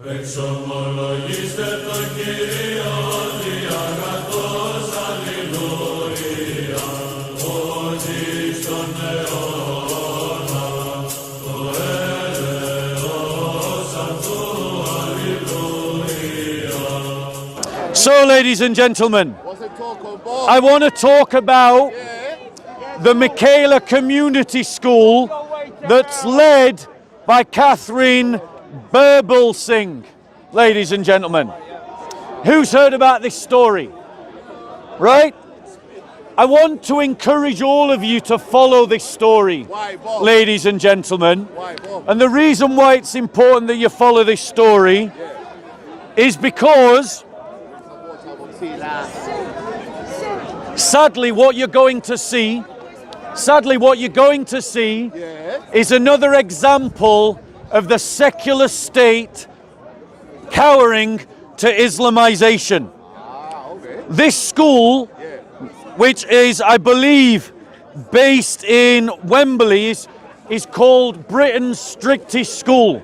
Εξομολογήστε το Κύριο διαγατός, αλληλούια, ότι στον αιώνα το έλεος αυτού, αλληλούια. So, ladies and gentlemen, I want to talk about the Michaela Community School that's led by Catherine Singh, ladies and gentlemen. Who's heard about this story? Right? I want to encourage all of you to follow this story, ladies and gentlemen. And the reason why it's important that you follow this story is because sadly what you're going to see is another example of the secular state cowering to Islamization. This school, which is, I believe, based in Wembley, is called Britain's strictest school.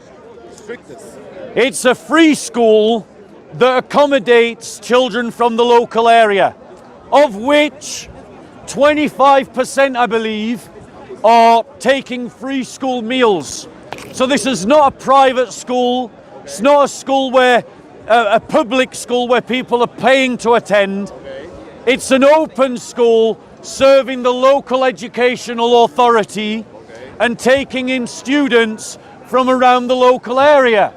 It's a free school that accommodates children from the local area, of which 25%, I believe, are taking free school meals. So this is not a private school. It's not a school where a public school where people are paying to attend. It's an open school serving the local educational authority and taking in students from around the local area,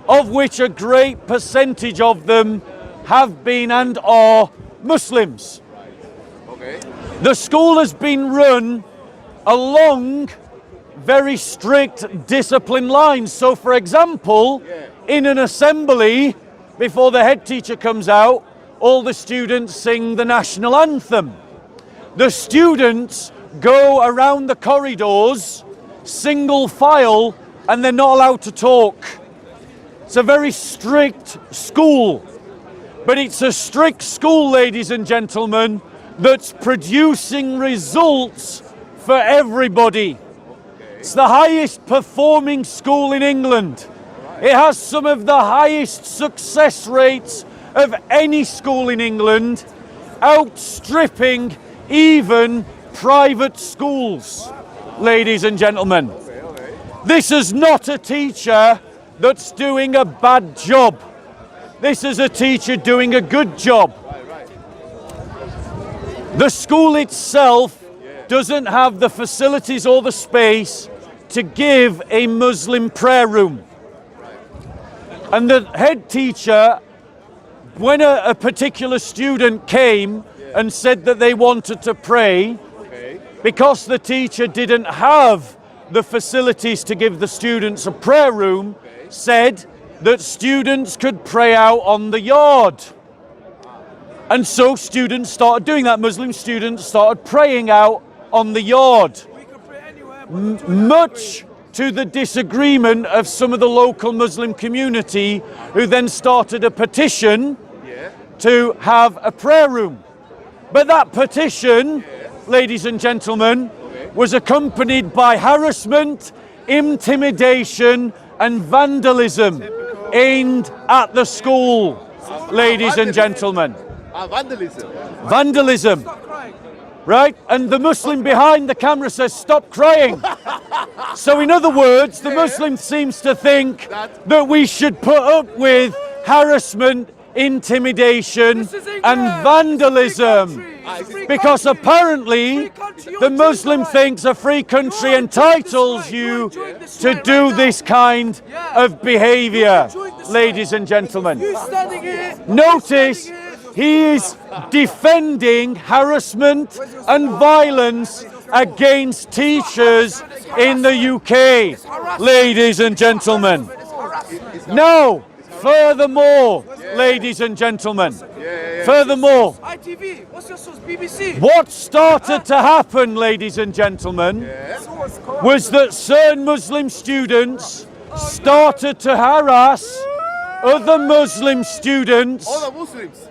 of which a great percentage of them have been and are Muslims. The school has been run along very strict discipline lines. So, for example, in an assembly, before the head teacher comes out, all the students sing the national anthem. The students go around the corridors, single file, and they're not allowed to talk. It's a very strict school. But it's a strict school, ladies and gentlemen, that's producing results for everybody. It's the highest performing school in England. It has some of the highest success rates of any school in England, outstripping even private schools, ladies and gentlemen. This is not a teacher that's doing a bad job. This is a teacher doing a good job. The school itself doesn't have the facilities or the space to give a Muslim prayer room. And the head teacher, when a particular student came and said that they wanted to pray, because the teacher didn't have the facilities to give the students a prayer room, said that students could pray out on the yard. And so students started doing that. Muslim students started praying out on the yard, much to the disagreement of some of the local Muslim community, who then started a petition to have a prayer room. But that petition, ladies and gentlemen, was accompanied by harassment, intimidation, and vandalism aimed at the school, ladies and gentlemen. Vandalism. Right? And the Muslim behind the camera says, "Stop crying." So in other words, the Muslim seems to think that we should put up with harassment, intimidation, and vandalism. Because apparently the Muslim thinks a free country entitles you to do this kind of behavior, ladies and gentlemen. Notice he is defending harassment and violence against teachers in the UK, ladies and gentlemen. Now, furthermore, ladies and gentlemen, furthermore, what started to happen, ladies and gentlemen, was that certain Muslim students started to harass other Muslim students,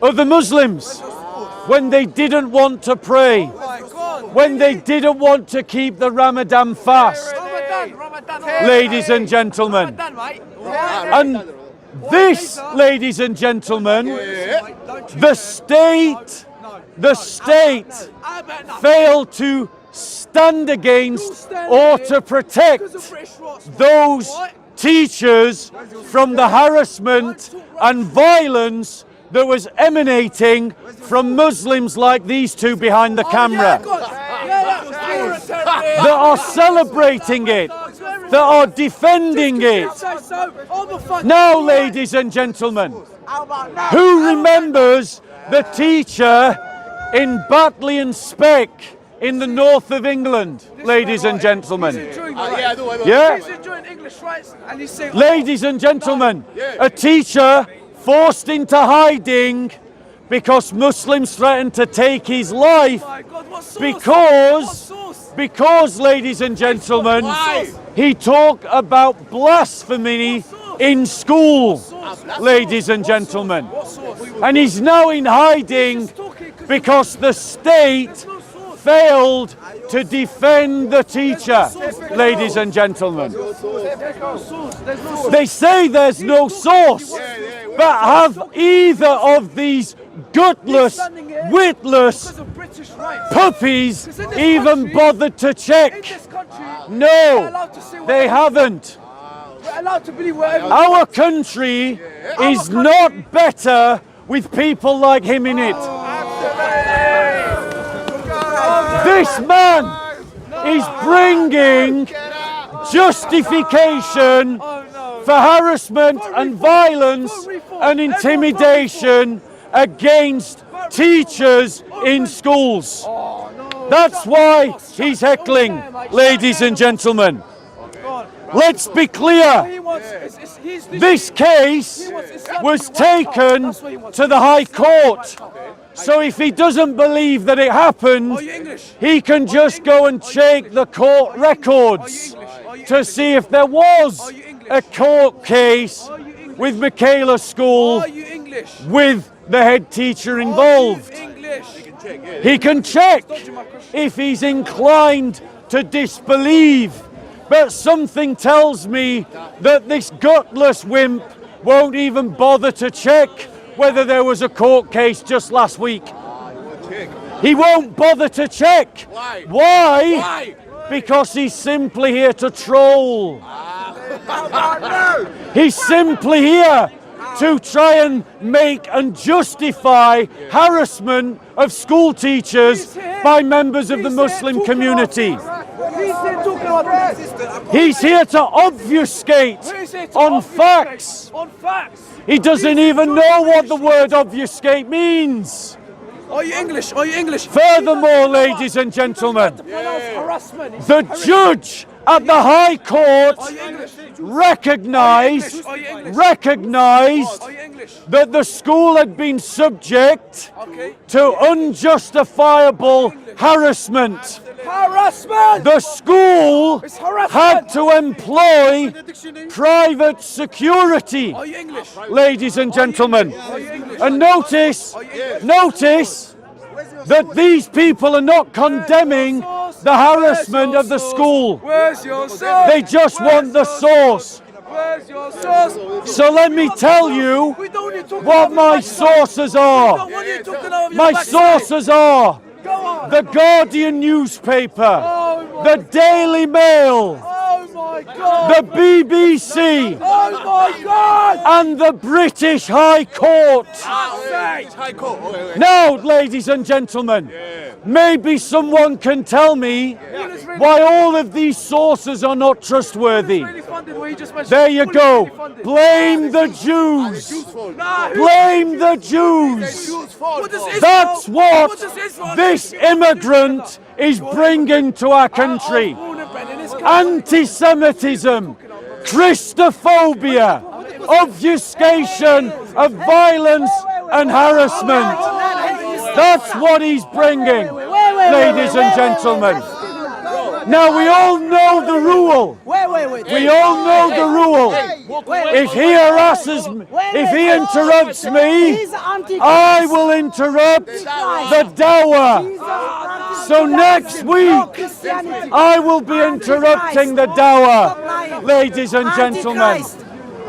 other Muslims, when they didn't want to pray, when they didn't want to keep the Ramadan fast, ladies and gentlemen. This, ladies and gentlemen, the state failed to stand against or to protect those teachers from the harassment and violence that was emanating from Muslims like these two behind the camera, that are celebrating it, that are defending it. Now, ladies and gentlemen, who remembers the teacher in Batley and Speck in the north of England, ladies and gentlemen? Yeah? Ladies and gentlemen, a teacher forced into hiding because Muslims threatened to take his life because, ladies and gentlemen, he talked about blasphemy in school, ladies and gentlemen. And he's now in hiding because the state failed to defend the teacher, ladies and gentlemen. They say there's no source, but have either of these gutless, witless puppies even bothered to check? No, they haven't. Our country is not better with people like him in it. This man is bringing justification for harassment and violence and intimidation against teachers in schools. That's why he's heckling, ladies and gentlemen. Let's be clear. This case was taken to the High Court. So if he doesn't believe that it happened, he can just go and check the court records to see if there was a court case with Michaela School with the head teacher involved. He can check if he's inclined to disbelieve. But something tells me that this gutless wimp won't even bother to check whether there was a court case just last week. He won't bother to check. Why? Because he's simply here to troll. He's simply here to try and make and justify harassment of school teachers by members of the Muslim community. He's here to obfuscate on facts. He doesn't even know what the word obfuscate means. Are you English? Are you English? Furthermore, ladies and gentlemen, the judge at the High Court recognized that the school had been subject to unjustifiable harassment. The school had to employ private security, ladies and gentlemen. And notice that these people are not condemning the harassment of the school. They just want the source. So let me tell you what my sources are. My sources are the Guardian newspaper, the Daily Mail, the BBC, and the British High Court. Now, ladies and gentlemen, maybe someone can tell me why all of these sources are not trustworthy. There you go. Blame the Jews. Blame the Jews. That's what this immigrant is bringing to our country. Anti-Semitism, Christophobia, obfuscation of violence and harassment. That's what he's bringing, ladies and gentlemen. Now we all know the rule. We all know the rule. If he harasses me, if he interrupts me, I will interrupt the dawah. So next week, I will be interrupting the dawah, ladies and gentlemen.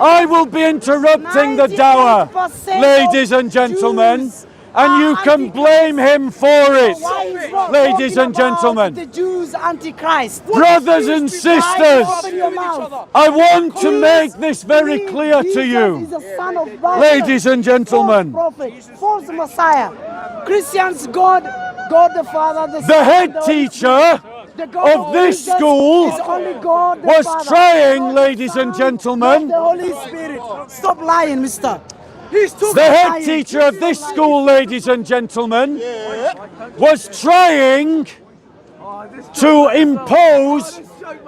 I will be interrupting the dawah, 98% ladies of and gentlemen, Jews and are you can antichrist. blame him for it, Why is not ladies talking and about gentlemen. the Jews antichrist? Brothers and Why sisters, open your mouth? I want to make this very Jesus clear to is you, a son of God. ladies and gentlemen. False prophet, false Messiah. Christians, God the Father, the The Son, head and the Holy teacher Spirit. The God of this Jesus school is only God the was Father, trying, not the ladies and Son, gentlemen. not the Holy Spirit. Stop lying, mister. The head teacher of this school, ladies and gentlemen, was trying to impose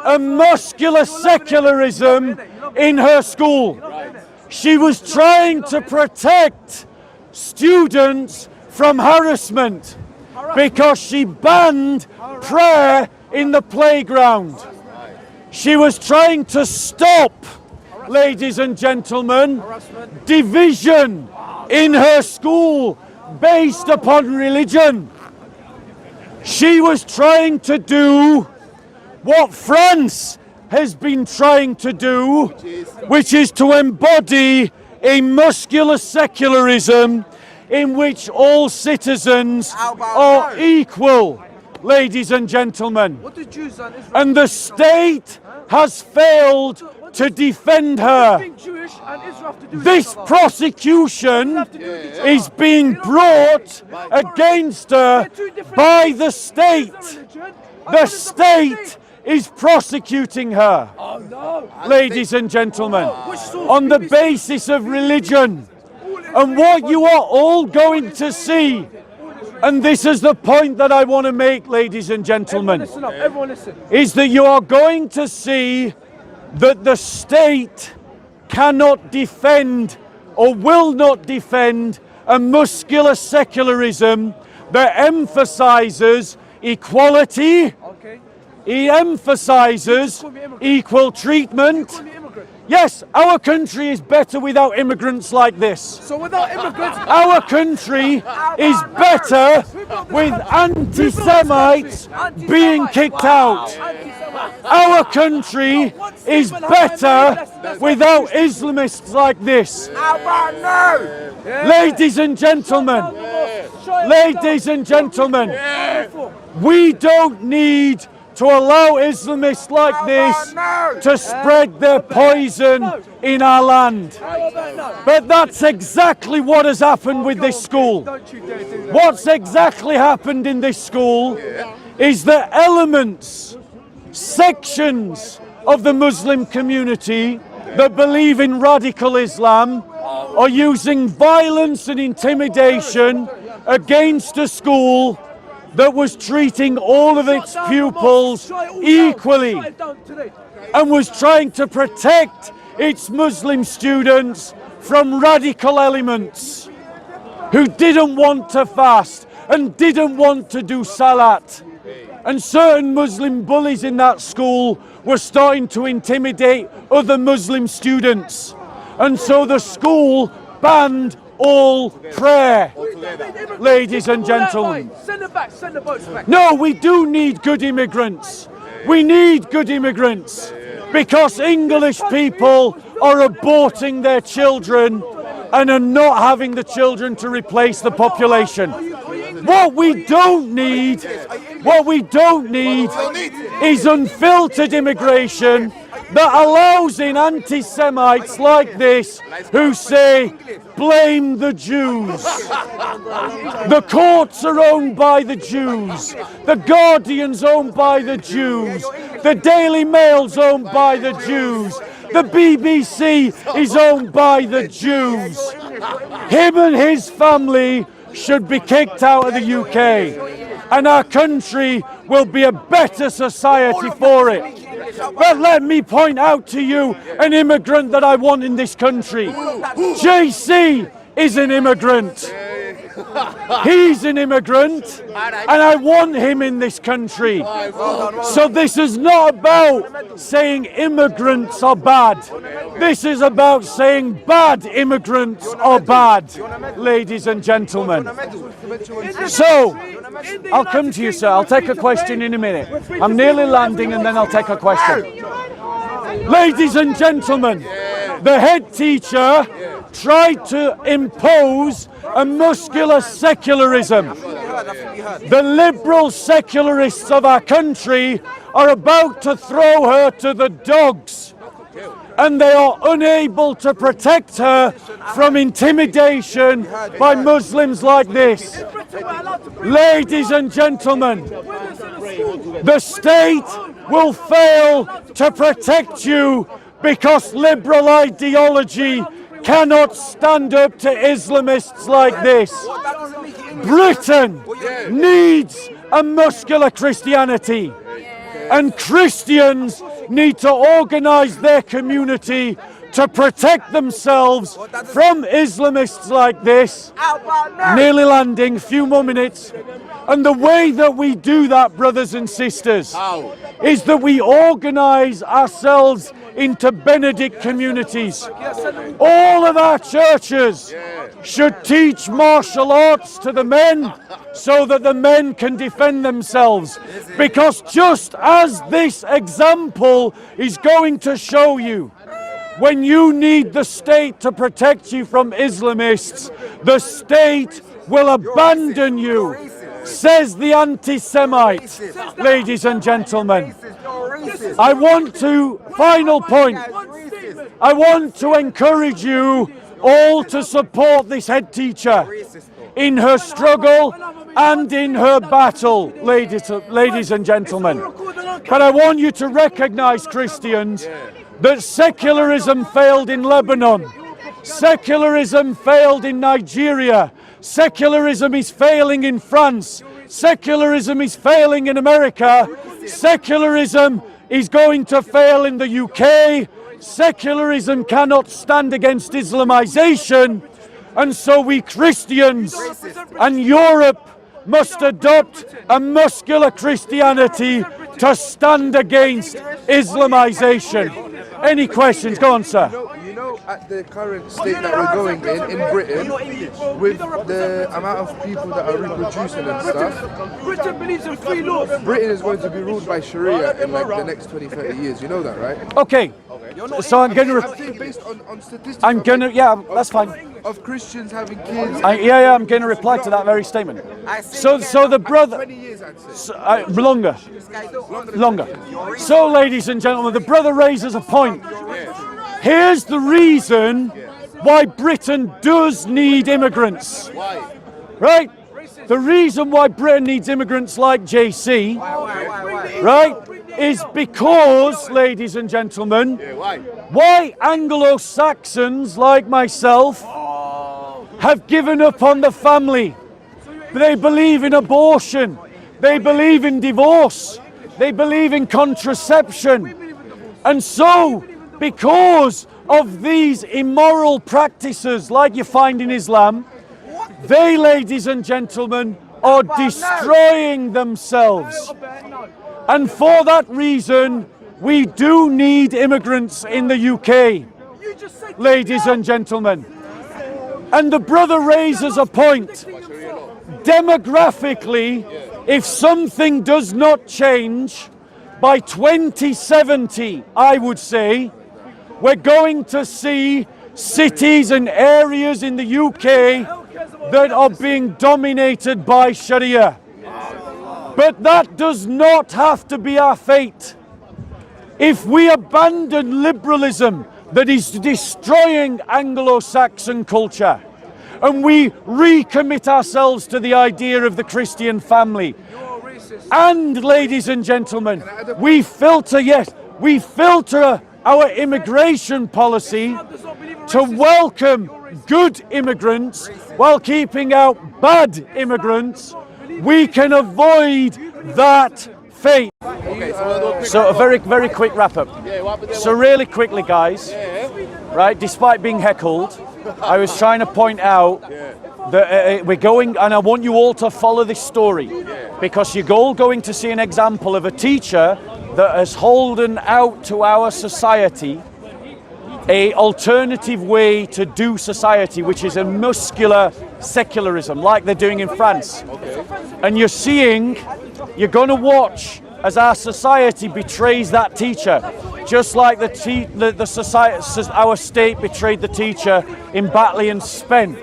a muscular secularism in her school. She was trying to protect students from harassment because she banned prayer in the playground. She was trying to stop, ladies and gentlemen, division in her school based upon religion. She was trying to do what France has been trying to do, which is to embody a muscular secularism in which all citizens are equal, ladies and gentlemen. What do Jews and Israel And the state has failed to defend her. being Jewish and Israel have to do with This each other? prosecution is being brought against her by the state. The state is prosecuting her, Oh no! ladies and gentlemen, Which source? on the BBC? basis of religion. And what you are all going to see, and this is the point that I want to make, ladies and gentlemen, Listen up, everyone listen. is that you are going to see that the state cannot defend or will not defend a muscular secularism that emphasizes equality, Okay? it emphasizes equal treatment. Call me immigrant. Yes, our country is better without immigrants like this. So without immigrants, Our country is better with anti-Semites being kicked out. Our country is better without Islamists like this. Ladies and gentlemen, ladies and gentlemen, we don't need to allow Islamists like this to spread their poison in our land. But that's exactly what has happened with this school. don't you dare do that. What's exactly happened in this school is that elements, sections of the Muslim community that believe in radical Islam are using violence and intimidation against a school that was treating all of its pupils equally and was trying to protect its Muslim students from radical elements who didn't want to fast and didn't want to do salat. And certain Muslim bullies in that school were starting to intimidate other Muslim students. And so the school banned all prayer, ladies and gentlemen. Send it back, send the boats back. No, we do need good immigrants. We need good immigrants because English people are aborting their children and are not having the children to replace the population. What we don't need is unfiltered immigration that allows in anti-Semites like this who say, blame the Jews. The courts are owned by the Jews. The Guardian's owned by the Jews. The Daily Mail's owned by the Jews. The BBC is owned by the Jews. Him and his family should be kicked out of the UK. And our country will be a better society for it. But let me point out to you an immigrant that I want in this country. JC is an immigrant. He's an immigrant and I want him in this country. So this is not about saying immigrants are bad. This is about saying bad immigrants are bad, ladies and gentlemen. So, I'll come to you, sir. I'll take a question in a minute. I'm nearly landing and then I'll take a question. Ladies and gentlemen, The head teacher tried to impose a muscular secularism. The liberal secularists of our country are about to throw her to the dogs, and they are unable to protect her from intimidation by Muslims like this. Ladies and gentlemen, the state will fail to protect you because liberal ideology cannot stand up to Islamists like this. Britain needs a muscular Christianity, and Christians need to organize their community to protect themselves from Islamists like this. Nearly landing, few more minutes. And the way that we do that, brothers and sisters, is that we organize ourselves into Benedict communities. All of our churches should teach martial arts to the men so that the men can defend themselves. Because just as this example is going to show you, when you need the state to protect you from Islamists, the state will abandon you, says the anti-Semite. Ladies and gentlemen, I want to, final point, I want to encourage you all to support this head teacher in her struggle and in her battle, ladies and gentlemen. But I want you to recognize, Christians, that secularism failed in Lebanon, secularism failed in Nigeria, secularism is failing in France, secularism is failing in America, secularism is going to fail in the UK, secularism cannot stand against Islamization, and so we Christians and Europe must adopt a muscular Christianity to stand against Islamization. Any questions? Go on, sir. You know, at the current state that we're going in Britain, with the amount of people that are reproducing and stuff, Britain believes in free laws. Britain is going to be ruled by Sharia in like the next 20, 30 years. You know that, right? Okay. So I'm going I'm saying based on statistics. I'm going to, yeah, that's fine. Of Christians having kids. Yeah, I'm going to reply to that very statement. So the brother, 20 years, I'd say. longer. So, ladies and gentlemen, the brother raises a point. Here's the reason why Britain does need immigrants. Why? Right? The reason why Britain needs immigrants like JC, right, is because, ladies and gentlemen, why Anglo-Saxons like myself have given up on the family. They believe in abortion. They believe in divorce. They believe in contraception. And so, because of these immoral practices like you find in Islam, they, ladies and gentlemen, are destroying themselves. And for that reason, we do need immigrants in the UK, ladies and gentlemen. And the brother raises a point. Demographically, if something does not change, by 2070, I would say, we're going to see cities and areas in the UK that are being dominated by Sharia. But that does not have to be our fate. If we abandon liberalism that is destroying Anglo-Saxon culture, and we recommit ourselves to the idea of the Christian family, and, ladies and gentlemen, we filter our immigration policy to welcome good immigrants while keeping out bad immigrants, we can avoid that fate. So a very, very quick wrap up. So really quickly, guys, right, despite being heckled, I was trying to point out that we're going, and I want you all to follow this story, because you're all going to see an example of a teacher that has holden out to our society a alternative way to do society, which is a muscular secularism, like they're doing in France. And you're going to watch as our society betrays that teacher. just like the society, our state betrayed the teacher in Batley and Spen.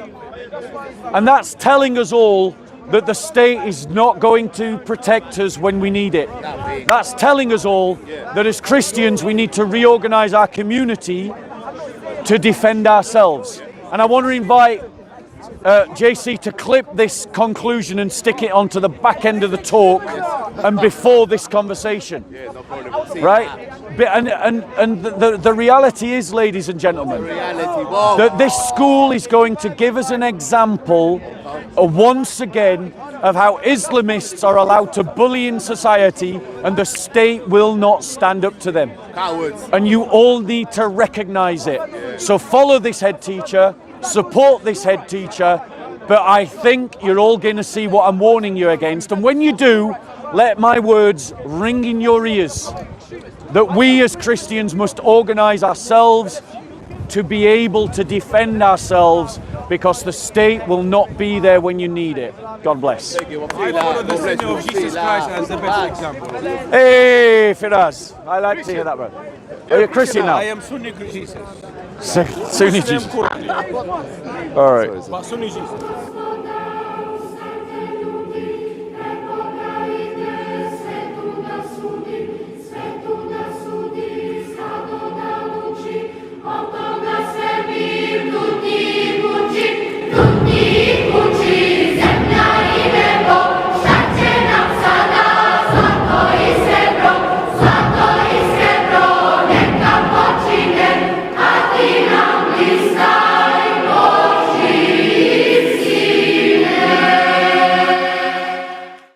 And that's telling us all that the state is not going to protect us when we need it. That's telling us all that as Christians we need to reorganize our community to defend ourselves. And I want to invite JC to clip this conclusion and stick it onto the back end of the talk and before this conversation. Right? And the reality is, ladies and gentlemen, that this school is going to give us an example once again of how Islamists are allowed to bully in society and the state will not stand up to them. Cowards. And you all need to recognize it. So follow this head teacher, support this head teacher, but I think you're all going to see what I'm warning you against. And when you do, let my words ring in your ears, that we as Christians must organize ourselves to be able to defend ourselves, because the state will not be there when you need it. God bless. I follow the Savior of Jesus Christ as the best example. Hey, Firas. I like to hear that, brother. Are you a Christian now? I am Sunni Jesus. Sunni Jesus. Muslim currently, All right. but Sunni Jesus.